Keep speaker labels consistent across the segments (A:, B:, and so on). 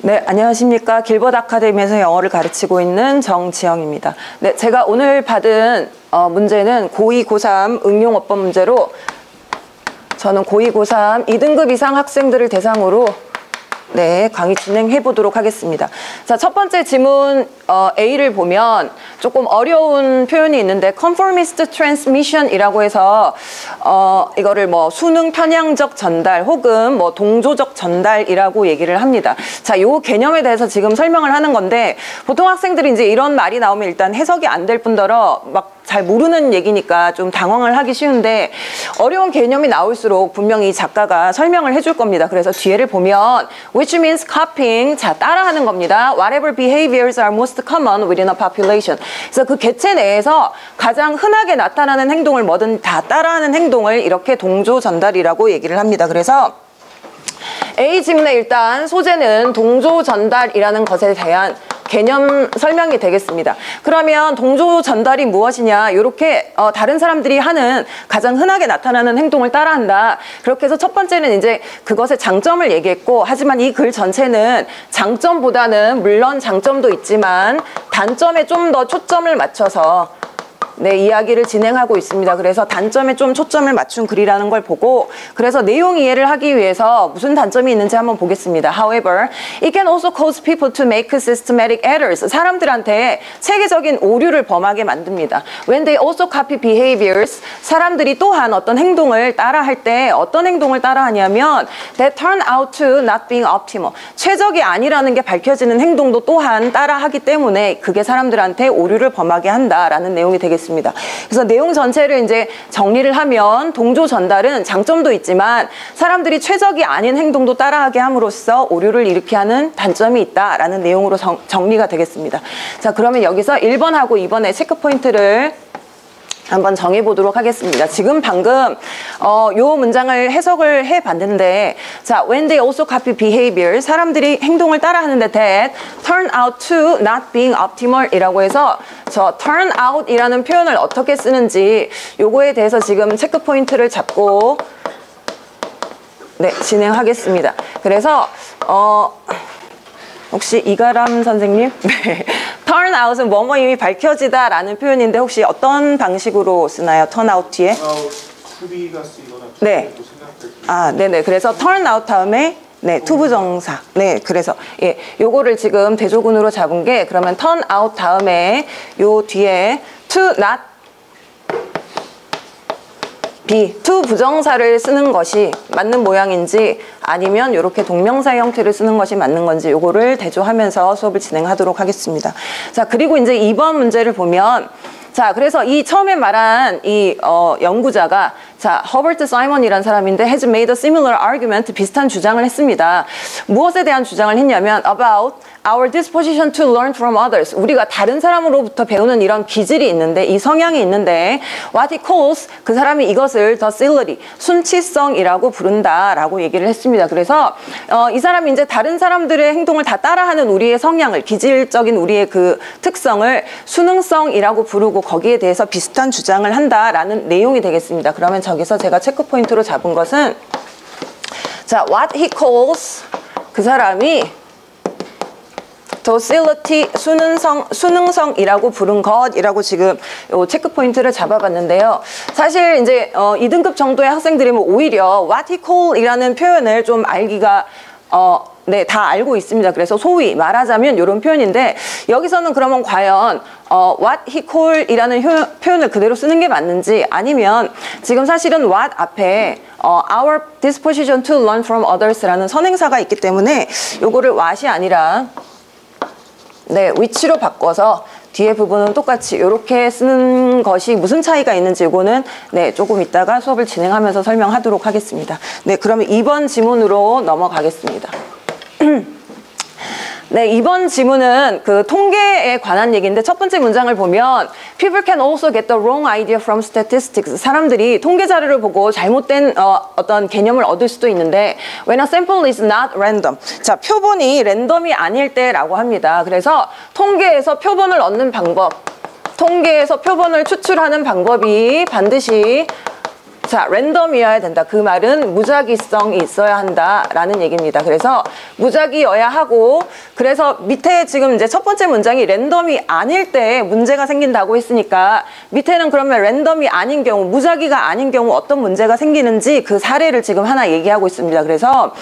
A: 네, 안녕하십니까. 길버드 아카데미에서 영어를 가르치고 있는 정지영입니다. 네, 제가 오늘 받은 문제는 고2, 고3 응용어법 문제로 저는 고2, 고3 2등급 이상 학생들을 대상으로 강의 진행해 보도록 하겠습니다. 자, 첫 번째 지문 A를 보면 조금 어려운 표현이 있는데 conformist transmission이라고 해서 이거를 뭐 수능 편향적 전달 혹은 뭐 동조적 전달이라고 얘기를 합니다. 자, 요 개념에 대해서 지금 설명을 하는 건데 보통 학생들이 이제 이런 말이 나오면 일단 해석이 안 될 뿐더러 막 잘 모르는 얘기니까 좀 당황을 하기 쉬운데 어려운 개념이 나올수록 분명히 이 작가가 설명을 해줄 겁니다. 그래서 뒤에를 보면 which means copying, 자 따라하는 겁니다. Whatever behaviors are most common within a population. 그래서 그 개체 내에서 가장 흔하게 나타나는 행동을 뭐든 다 따라하는 행동을 이렇게 동조 전달이라고 얘기를 합니다. 그래서 A 지문의 일단 소재는 동조 전달이라는 것에 대한 개념 설명이 되겠습니다. 그러면 동조 전달이 무엇이냐, 이렇게 다른 사람들이 하는 가장 흔하게 나타나는 행동을 따라한다. 그렇게 해서 첫 번째는 이제 그것의 장점을 얘기했고, 하지만 이 글 전체는 장점보다는 물론 장점도 있지만 단점에 좀 더 초점을 맞춰서 이야기를 진행하고 있습니다. 그래서 단점에 좀 초점을 맞춘 글이라는 걸 보고, 그래서 내용 이해를 하기 위해서 무슨 단점이 있는지 한번 보겠습니다. However, it can also cause people to make systematic errors. 사람들한테 체계적인 오류를 범하게 만듭니다. When they also copy behaviors, 사람들이 또한 어떤 행동을 따라할 때 어떤 행동을 따라하냐면 that turn out to not being optimal. 최적이 아니라는 게 밝혀지는 행동도 또한 따라하기 때문에 그게 사람들한테 오류를 범하게 한다라는 내용이 되겠습니다. 그래서 내용 전체를 이제 정리를 하면 동조 전달은 장점도 있지만 사람들이 최적이 아닌 행동도 따라하게 함으로써 오류를 일으키게 하는 단점이 있다라는 내용으로 정리가 되겠습니다. 자, 그러면 여기서 1번하고 2번의 체크 포인트를 한번 정해보도록 하겠습니다. 지금 방금 요 문장을 해석을 해봤는데, 자, when they also copy behavior, 사람들이 행동을 따라하는데 that turn out to not being optimal 이라고 해서 저 turn out 이라는 표현을 어떻게 쓰는지 요거에 대해서 지금 체크 포인트를 잡고 진행하겠습니다. 그래서 혹시 이가람 선생님? 네. turn out은 뭐뭐 이미 밝혀지다 라는 표현인데 혹시 어떤 방식으로 쓰나요? turn out 뒤에?
B: to-be가 쓰이거나
A: 네. 네네. 그래서 turn out 다음에 투부정사. 그래서 요거를 지금 대조군으로 잡은 게, 그러면 turn out 다음에 요 뒤에 to not be, to 부정사를 쓰는 것이 맞는 모양인지 아니면 이렇게 동명사 형태를 쓰는 것이 맞는 건지 요거를 대조하면서 수업을 진행하도록 하겠습니다. 자, 그리고 이제 2번 문제를 보면, 자, 그래서 이 처음에 말한 이 연구자가, 자, 허버트 사이먼이라는 사람인데 has made a similar argument, 비슷한 주장을 했습니다. 무엇에 대한 주장을 했냐면 about our disposition to learn from others. 우리가 다른 사람으로부터 배우는 이런 기질이 있는데, 이 성향이 있는데 what he calls, 그 사람이 이것을 docility, 순치성이라고 부른다라고 얘기를 했습니다. 그래서 이 사람이 이제 다른 사람들의 행동을 다 따라하는 우리의 성향을, 기질적인 우리의 그 특성을 수능성이라고 부르고 거기에 대해서 비슷한 주장을 한다라는 내용이 되겠습니다. 그러면 저기서 제가 체크 포인트로 잡은 것은, 자, what he calls, 그 사람이 docility, 수능성이라고 부른 것이라고 지금 요 체크 포인트를 잡아봤는데요. 사실 이제 2등급 정도의 학생들이면 오히려 what he call 이라는 표현을 좀 알기가 다 알고 있습니다. 그래서 소위 말하자면 이런 표현인데, 여기서는 그러면 과연 what he call 이라는 표현을 그대로 쓰는 게 맞는지, 아니면 지금 사실은 what 앞에 our disposition to learn from others 라는 선행사가 있기 때문에 요거를 what이 아니라 which로 바꿔서 뒤에 부분은 똑같이 이렇게 쓰는 것이 무슨 차이가 있는지 이거는 조금 이따가 수업을 진행하면서 설명하도록 하겠습니다. 그러면 2번 지문으로 넘어가겠습니다. 이번 지문은 그 통계에 관한 얘기인데, 첫 번째 문장을 보면 people can also get the wrong idea from statistics. 사람들이 통계 자료를 보고 잘못된 어떤 개념을 얻을 수도 있는데 when a sample is not random. 자, 표본이 랜덤이 아닐 때라고 합니다. 그래서 통계에서 표본을 얻는 방법, 통계에서 표본을 추출하는 방법이 반드시 자, 랜덤이어야 된다. 그 말은 무작위성이 있어야 한다라는 얘기입니다. 그래서 무작위여야 하고, 그래서 밑에 지금 이제 첫 번째 문장이 랜덤이 아닐 때 문제가 생긴다고 했으니까 밑에는 그러면 랜덤이 아닌 경우, 무작위가 아닌 경우 어떤 문제가 생기는지 그 사례를 지금 하나 얘기하고 있습니다. 그래서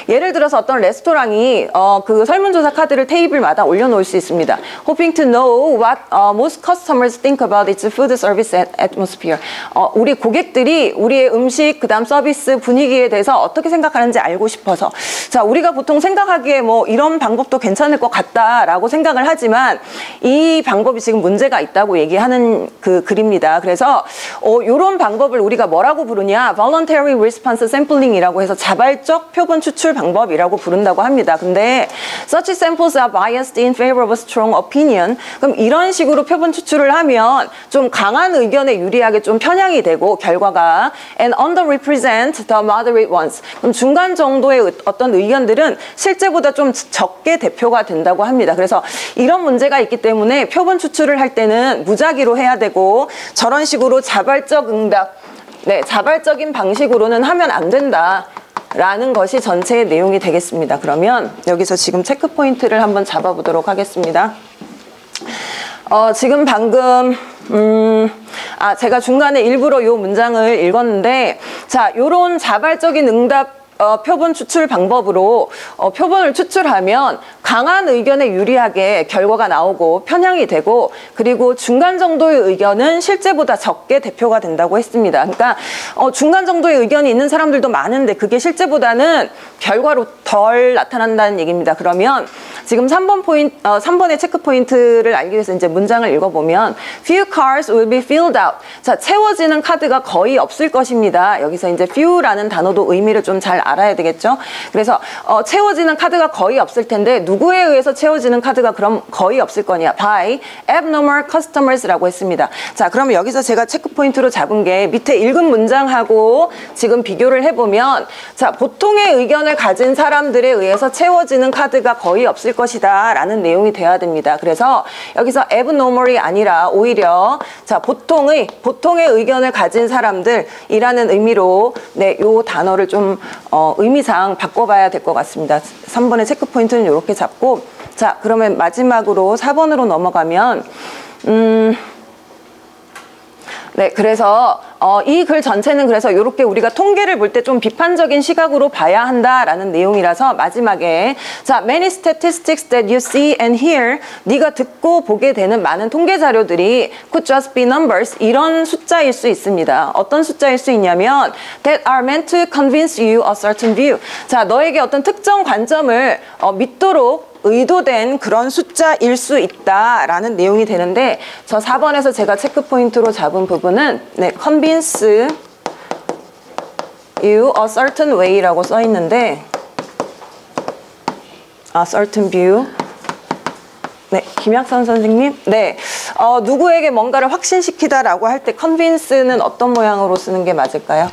A: 예를 들어서 어떤 레스토랑이 그 설문조사 카드를 테이블마다 올려놓을 수 있습니다. Hoping to know what most customers think about its food service atmosphere. 우리 고객들이 우리의 음식, 그다음 서비스 분위기에 대해서 어떻게 생각하는지 알고 싶어서. 자, 우리가 보통 생각하기에 뭐 이런 방법도 괜찮을 것 같다라고 생각을 하지만 이 방법이 지금 문제가 있다고 얘기하는 그 글입니다. 그래서 이런 방법을 우리가 뭐라고 부르냐? Voluntary Response Sampling이라고 해서 자발적 표본 추출 방법이라고 부른다고 합니다. 근데 such samples are biased in favor of a strong opinion. 그럼 이런 식으로 표본 추출을 하면 좀 강한 의견에 유리하게 좀 편향이 되고 결과가 and underrepresent the moderate ones. 그럼 중간 정도의 어떤 의견들은 실제보다 좀 적게 대표가 된다고 합니다. 그래서 이런 문제가 있기 때문에 표본 추출을 할 때는 무작위로 해야 되고 저런 식으로 자발적 응답, 네, 자발적인 방식으로는 하면 안 된다. 라는 것이 전체의 내용이 되겠습니다. 그러면 여기서 지금 체크 포인트를 한번 잡아보도록 하겠습니다. 지금 방금 제가 중간에 일부러 요 문장을 읽었는데, 자, 요런 자발적인 응답 표본 추출 방법으로 표본을 추출하면 강한 의견에 유리하게 결과가 나오고 편향이 되고, 그리고 중간 정도의 의견은 실제보다 적게 대표가 된다고 했습니다. 그러니까 중간 정도의 의견이 있는 사람들도 많은데 그게 실제보다는 결과로 덜 나타난다는 얘기입니다. 그러면 지금 3번의 체크 포인트를 알기 위해서 이제 문장을 읽어보면 few cars will be filled out. 자, 채워지는 카드가 거의 없을 것입니다. 여기서 이제 few라는 단어도 의미를 좀 잘 알아야 되겠죠. 그래서 채워지는 카드가 거의 없을 텐데 누구에 의해서 채워지는 카드가 그럼 거의 없을 거냐? by abnormal customers라고 했습니다. 자, 그러면 여기서 제가 체크 포인트로 잡은 게 밑에 읽은 문장하고 지금 비교를 해보면, 자, 보통의 의견을 가진 사람들에 의해서 채워지는 카드가 거의 없을 것이다 라는 내용이 돼야 됩니다. 그래서 여기서 abnormal이 아니라 오히려 자, 보통의 의견을 가진 사람들이라는 의미로 네, 요 단어를 좀 의미상 바꿔봐야 될 것 같습니다. 3번의 체크 포인트는 이렇게 잡고, 자, 그러면 마지막으로 4번으로 넘어가면 네, 그래서 이 글 전체는 그래서 이렇게 우리가 통계를 볼 때 좀 비판적인 시각으로 봐야 한다라는 내용이라서 마지막에 자, many statistics that you see and hear, 네가 듣고 보게 되는 많은 통계 자료들이 could just be numbers, 이런 숫자일 수 있습니다. 어떤 숫자일 수 있냐면 that are meant to convince you a certain view. 자, 너에게 어떤 특정 관점을 믿도록 의도된 그런 숫자일 수 있다라는 내용이 되는데, 저 4번에서 제가 체크 포인트로 잡은 부분은 네, convince you a certain way라고 써 있는데, certain view. 네, 김학선 선생님. 네, 누구에게 뭔가를 확신시키다라고 할 때 convince는 어떤 모양으로 쓰는 게 맞을까요?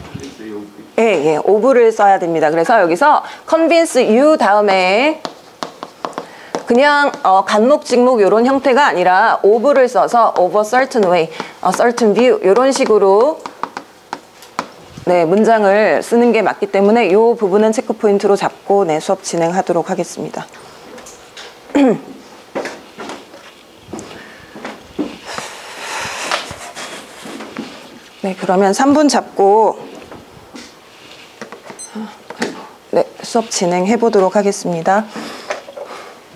A: 예, of를 써야 됩니다. 그래서 여기서 convince you 다음에 그냥 간목, 직목 이런 형태가 아니라 of를 써서 of a certain way, a certain view 이런 식으로 네, 문장을 쓰는 게 맞기 때문에 이 부분은 체크 포인트로 잡고 네, 수업 진행하도록 하겠습니다. 네, 그러면 3분 잡고 네, 수업 진행해 보도록 하겠습니다.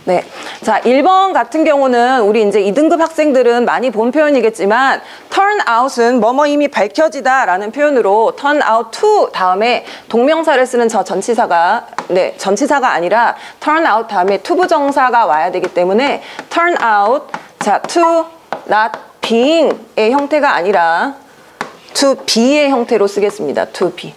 A: 네. 자, 1번 같은 경우는 우리 이제 2등급 학생들은 많이 본 표현이겠지만 turn out은 뭐뭐 이미 밝혀지다 라는 표현으로 turn out to 다음에 동명사를 쓰는 저 전치사가 네, 전치사가 아니라 turn out 다음에 to 부정사가 와야 되기 때문에 turn out, 자, to not being의 형태가 아니라 to be의 형태로 쓰겠습니다. to be.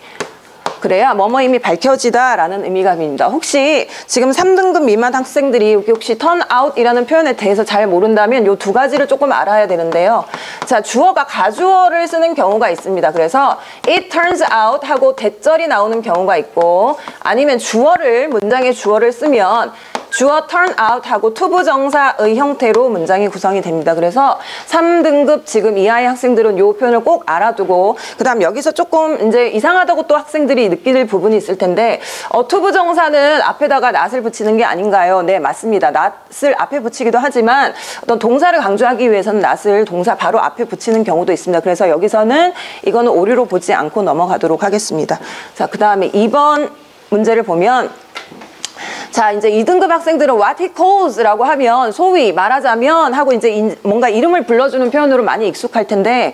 A: 그래야 뭐뭐 이미 밝혀지다 라는 의미가 됩니다. 혹시 지금 3등급 미만 학생들이 혹시 turn out이라는 표현에 대해서 잘 모른다면 이 두 가지를 조금 알아야 되는데요. 자, 주어가 가주어를 쓰는 경우가 있습니다. 그래서 it turns out 하고 대절이 나오는 경우가 있고, 아니면 주어를, 문장의 주어를 쓰면 주어 turn out 하고 투부정사의 형태로 문장이 구성이 됩니다. 그래서 3등급 지금 이하의 학생들은 이 표현을 꼭 알아두고, 그 다음 여기서 조금 이제 이상하다고 또 학생들이 느낄 부분이 있을 텐데, 투부정사는 앞에다가 not을 붙이는 게 아닌가요? 네, 맞습니다. not을 앞에 붙이기도 하지만 어떤 동사를 강조하기 위해서는 not을 동사 바로 앞에 붙이는 경우도 있습니다. 그래서 여기서는 이거는 오류로 보지 않고 넘어가도록 하겠습니다. 자, 그 다음에 2번 문제를 보면, 자, 이제 2등급 학생들은 what he calls라고 하면 소위 말하자면 하고 이제 뭔가 이름을 불러주는 표현으로 많이 익숙할 텐데,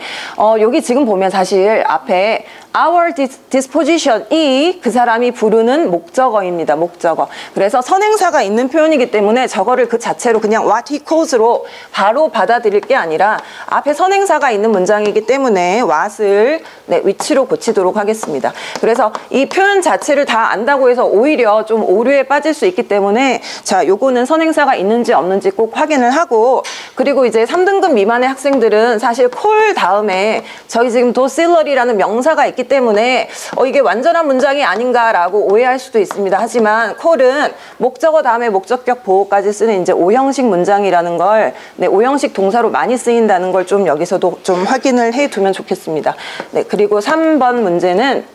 A: 여기 지금 보면 사실 앞에 our disposition이 그 사람이 부르는 목적어입니다. 목적어. 그래서 선행사가 있는 표현이기 때문에 저거를 그 자체로 그냥 what he calls로 바로 받아들일 게 아니라 앞에 선행사가 있는 문장이기 때문에 what을 네, 위치로 고치도록 하겠습니다. 그래서 이 표현 자체를 다 안다고 해서 오히려 좀 오류에 빠질 수 있기 때문에, 자, 요거는 선행사가 있는지 없는지 꼭 확인을 하고, 그리고 이제 3등급 미만의 학생들은 사실 call 다음에 저희 지금 docility라는 명사가 있기 때문에 이게 완전한 문장이 아닌가라고 오해할 수도 있습니다. 하지만 call은 목적어 다음에 목적격 보호까지 쓰는 이제 오형식 문장이라는 걸, 네, 오형식 동사로 많이 쓰인다는 걸 좀 여기서도 좀 확인을 해 두면 좋겠습니다. 네, 그리고 3번 문제는,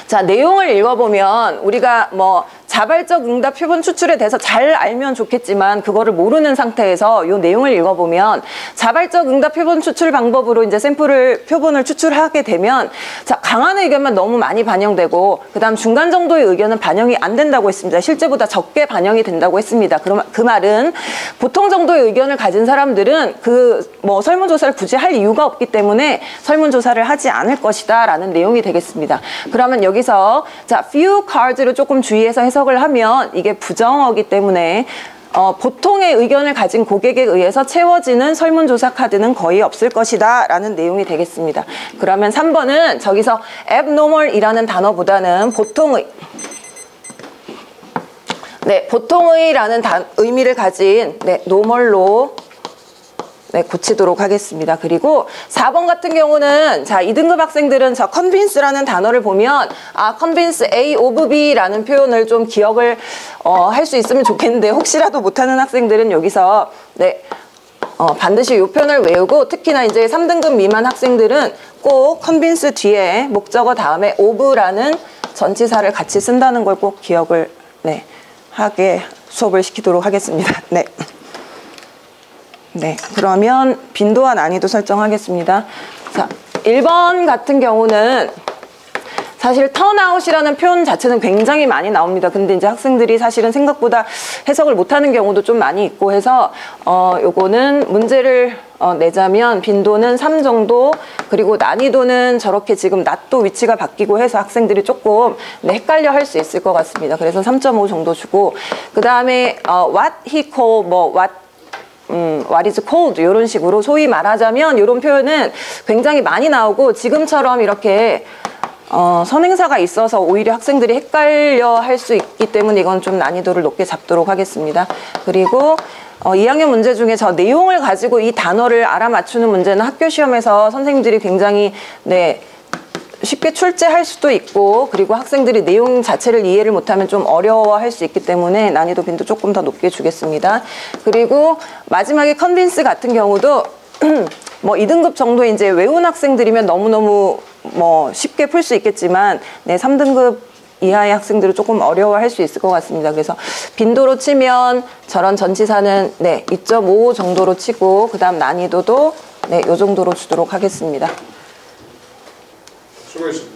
A: 자, 내용을 읽어보면 우리가 뭐 자발적 응답 표본 추출에 대해서 잘 알면 좋겠지만 그거를 모르는 상태에서 이 내용을 읽어보면, 자발적 응답 표본 추출 방법으로 이제 표본을 추출하게 되면, 자, 강한 의견만 너무 많이 반영되고 그 다음 중간 정도의 의견은 반영이 안 된다고 했습니다. 실제보다 적게 반영이 된다고 했습니다. 그럼 그 말은 보통 정도의 의견을 가진 사람들은 그 뭐 설문조사를 굳이 할 이유가 없기 때문에 설문조사를 하지 않을 것이다 라는 내용이 되겠습니다. 그러면 여기서 자, few cards를 조금 주의해서 해석을 하면 이게 부정어이기 때문에 보통의 의견을 가진 고객에 의해서 채워지는 설문조사 카드는 거의 없을 것이다 라는 내용이 되겠습니다. 그러면 3번은 저기서 abnormal이라는 단어보다는 보통의, 네, 보통의라는 의미를 가진 네, normal로 네, 고치도록 하겠습니다. 그리고 4번 같은 경우는, 자, 2등급 학생들은 저 convince라는 단어를 보면 convince A of B라는 표현을 좀 기억을 할 수 있으면 좋겠는데, 혹시라도 못하는 학생들은 여기서 네, 반드시 이 표현을 외우고, 특히나 이제 3등급 미만 학생들은 꼭 convince 뒤에 목적어 다음에 of라는 전치사를 같이 쓴다는 걸 꼭 기억을 네, 하게 수업을 시키도록 하겠습니다. 네. 네, 그러면 빈도와 난이도 설정하겠습니다. 자, 1번 같은 경우는 사실 턴아웃이라는 표현 자체는 굉장히 많이 나옵니다. 근데 이제 학생들이 사실은 생각보다 해석을 못하는 경우도 좀 많이 있고 해서 요거는 문제를 내자면 빈도는 3 정도, 그리고 난이도는 저렇게 지금 낫도 위치가 바뀌고 해서 학생들이 조금 네, 헷갈려 할 수 있을 것 같습니다. 그래서 3.5 정도 주고, 그 다음에 what he called, what is called 이런 식으로 소위 말하자면 이런 표현은 굉장히 많이 나오고, 지금처럼 이렇게 선행사가 있어서 오히려 학생들이 헷갈려 할 수 있기 때문에 이건 좀 난이도를 높게 잡도록 하겠습니다. 그리고 2학년 문제 중에 저 내용을 가지고 이 단어를 알아맞추는 문제는 학교 시험에서 선생님들이 굉장히 네, 쉽게 출제할 수도 있고, 그리고 학생들이 내용 자체를 이해를 못하면 좀 어려워할 수 있기 때문에 난이도 빈도 조금 더 높게 주겠습니다. 그리고 마지막에 컨빈스 같은 경우도 뭐 2등급 정도 이제 외운 학생들이면 너무너무 뭐 쉽게 풀 수 있겠지만, 네, 3등급 이하의 학생들은 조금 어려워할 수 있을 것 같습니다. 그래서 빈도로 치면 저런 전치사는 네, 2.5 정도로 치고, 그 다음 난이도도 네, 요 정도로 주도록 하겠습니다.
B: 수고했습니다.